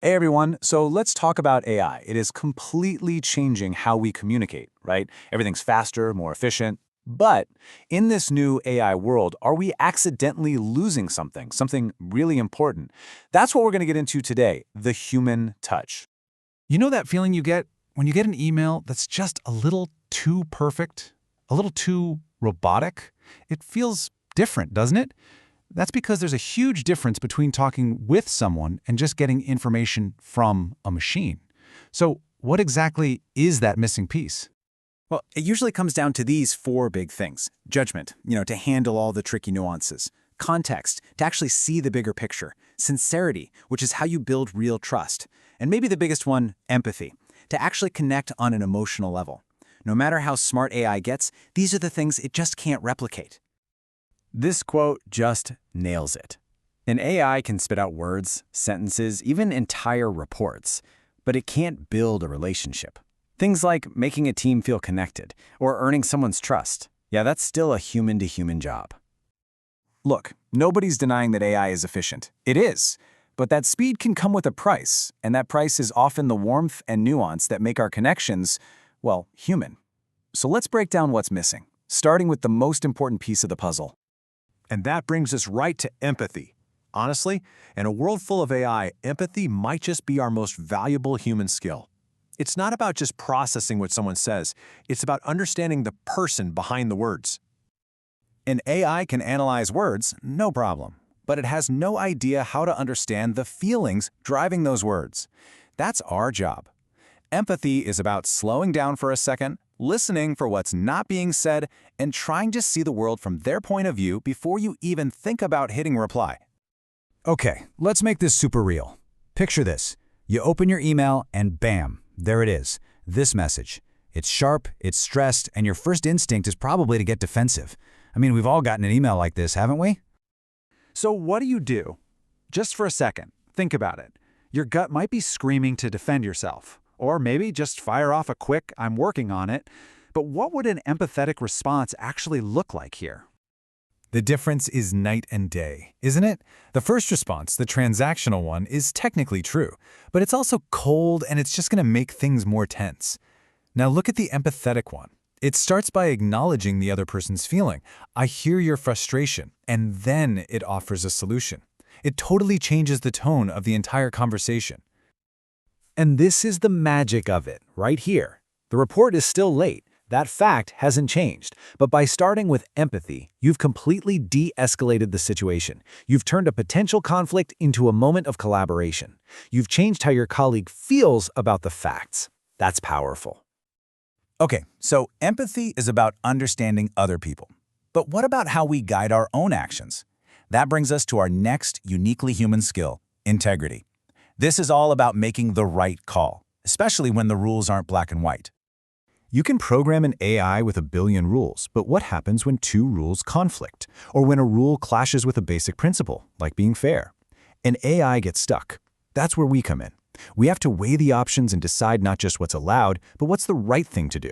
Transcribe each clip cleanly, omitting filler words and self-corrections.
Hey everyone, so let's talk about AI. It is completely changing how we communicate, right? Everything's faster, more efficient. But in this new AI world, are we accidentally losing something really important? That's what we're going to get into today, the human touch. You know that feeling you get when you get an email that's just a little too perfect, a little too robotic? It feels different, doesn't it? That's because there's a huge difference between talking with someone and just getting information from a machine. So, what exactly is that missing piece? Well, it usually comes down to these four big things. Judgment, to handle all the tricky nuances. Context, to actually see the bigger picture. Sincerity, which is how you build real trust. And maybe the biggest one, empathy, to actually connect on an emotional level. No matter how smart AI gets, these are the things it just can't replicate. This quote just nails it. An AI can spit out words, sentences, even entire reports, but it can't build a relationship. Things like making a team feel connected or earning someone's trust. Yeah, that's still a human-to-human job. Look, nobody's denying that AI is efficient. It is. But that speed can come with a price, and that price is often the warmth and nuance that make our connections, well, human. So let's break down what's missing, starting with the most important piece of the puzzle. And that brings us right to empathy. Honestly, in a world full of AI, empathy might just be our most valuable human skill. It's not about just processing what someone says. It's about understanding the person behind the words. An AI can analyze words, no problem, but it has no idea how to understand the feelings driving those words. That's our job. Empathy is about slowing down for a second, listening for what's not being said, and trying to see the world from their point of view before you even think about hitting reply. Okay, let's make this super real. Picture this. You open your email and bam, there it is, this message. It's sharp, it's stressed, and your first instinct is probably to get defensive. I mean, we've all gotten an email like this, haven't we? So, what do? Just for a second, think about it. Your gut might be screaming to defend yourself, or maybe just fire off a quick, "I'm working on it." But what would an empathetic response actually look like here? The difference is night and day, isn't it? The first response, the transactional one, is technically true, but it's also cold and it's just going to make things more tense. Now look at the empathetic one. It starts by acknowledging the other person's feeling. I hear your frustration, and then it offers a solution. It totally changes the tone of the entire conversation. And this is the magic of it, right here. The report is still late. That fact hasn't changed. But by starting with empathy, you've completely de-escalated the situation. You've turned a potential conflict into a moment of collaboration. You've changed how your colleague feels about the facts. That's powerful. Okay, so empathy is about understanding other people. But what about how we guide our own actions? That brings us to our next uniquely human skill, integrity. This is all about making the right call, especially when the rules aren't black and white. You can program an AI with 1 billion rules, but what happens when 2 rules conflict, or when a rule clashes with a basic principle, like being fair? An AI gets stuck. That's where we come in. We have to weigh the options and decide not just what's allowed, but what's the right thing to do.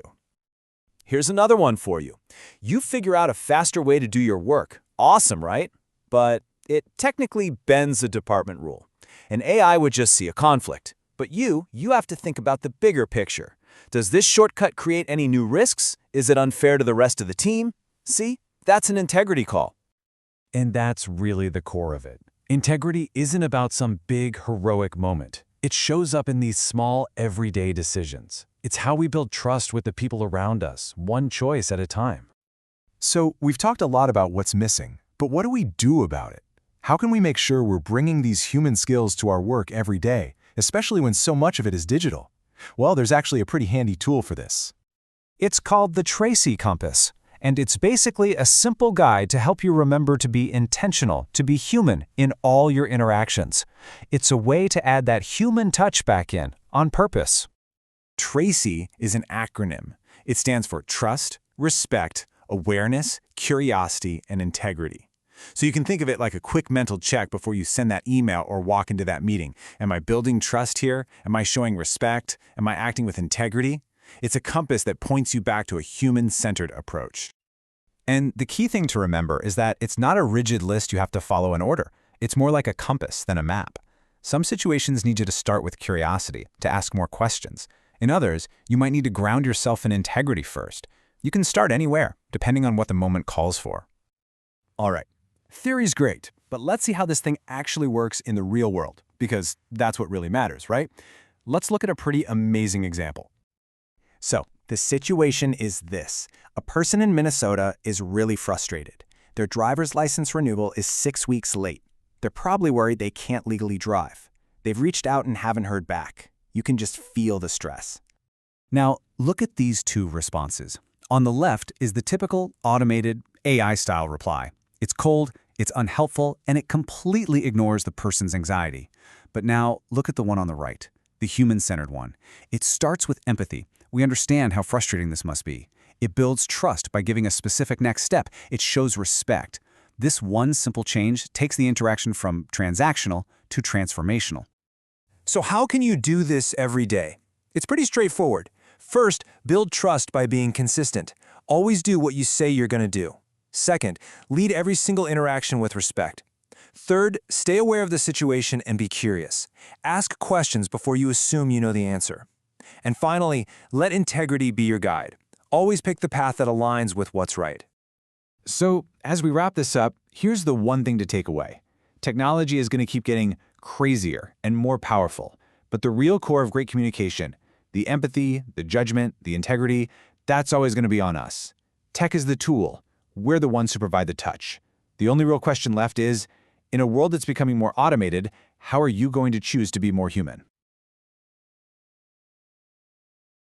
Here's another one for you. You figure out a faster way to do your work. Awesome, right? But it technically bends a department rule. An AI would just see a conflict. But you have to think about the bigger picture. Does this shortcut create any new risks? Is it unfair to the rest of the team? See, that's an integrity call. And that's really the core of it. Integrity isn't about some big, heroic moment. It shows up in these small, everyday decisions. It's how we build trust with the people around us, one choice at a time. So, we've talked a lot about what's missing, but what do we do about it? How can we make sure we're bringing these human skills to our work every day, especially when so much of it is digital? Well, there's actually a pretty handy tool for this. It's called the Tracy Compass, and it's basically a simple guide to help you remember to be intentional, to be human in all your interactions. It's a way to add that human touch back in, on purpose. TRACY is an acronym. It stands for Trust, Respect, Awareness, Curiosity, and Integrity. So you can think of it like a quick mental check before you send that email or walk into that meeting. Am I building trust here? Am I showing respect? Am I acting with integrity? It's a compass that points you back to a human-centered approach. And the key thing to remember is that it's not a rigid list you have to follow in order. It's more like a compass than a map. Some situations need you to start with curiosity, to ask more questions. In others, you might need to ground yourself in integrity first. You can start anywhere, depending on what the moment calls for. All right, theory's great, but let's see how this thing actually works in the real world, because that's what really matters, right? Let's look at a pretty amazing example. So, the situation is this. A person in Minnesota is really frustrated. Their driver's license renewal is 6 weeks late. They're probably worried they can't legally drive. They've reached out and haven't heard back. You can just feel the stress. Now, look at these two responses. On the left is the typical automated AI-style reply. It's cold, it's unhelpful, and it completely ignores the person's anxiety. But now, look at the one on the right, the human-centered one. It starts with empathy. We understand how frustrating this must be. It builds trust by giving a specific next step. It shows respect. This one simple change takes the interaction from transactional to transformational. So how can you do this every day? It's pretty straightforward. First, build trust by being consistent. Always do what you say you're going to do. Second, lead every single interaction with respect. Third, stay aware of the situation and be curious. Ask questions before you assume you know the answer. And finally, let integrity be your guide. Always pick the path that aligns with what's right. So, as we wrap this up, here's the one thing to take away. Technology is going to keep getting crazier and more powerful, but the real core of great communication, the empathy, the judgment, the integrity, that's always going to be on us. Tech is the tool. We're the ones who provide the touch. The only real question left is, in a world that's becoming more automated, how are you going to choose to be more human?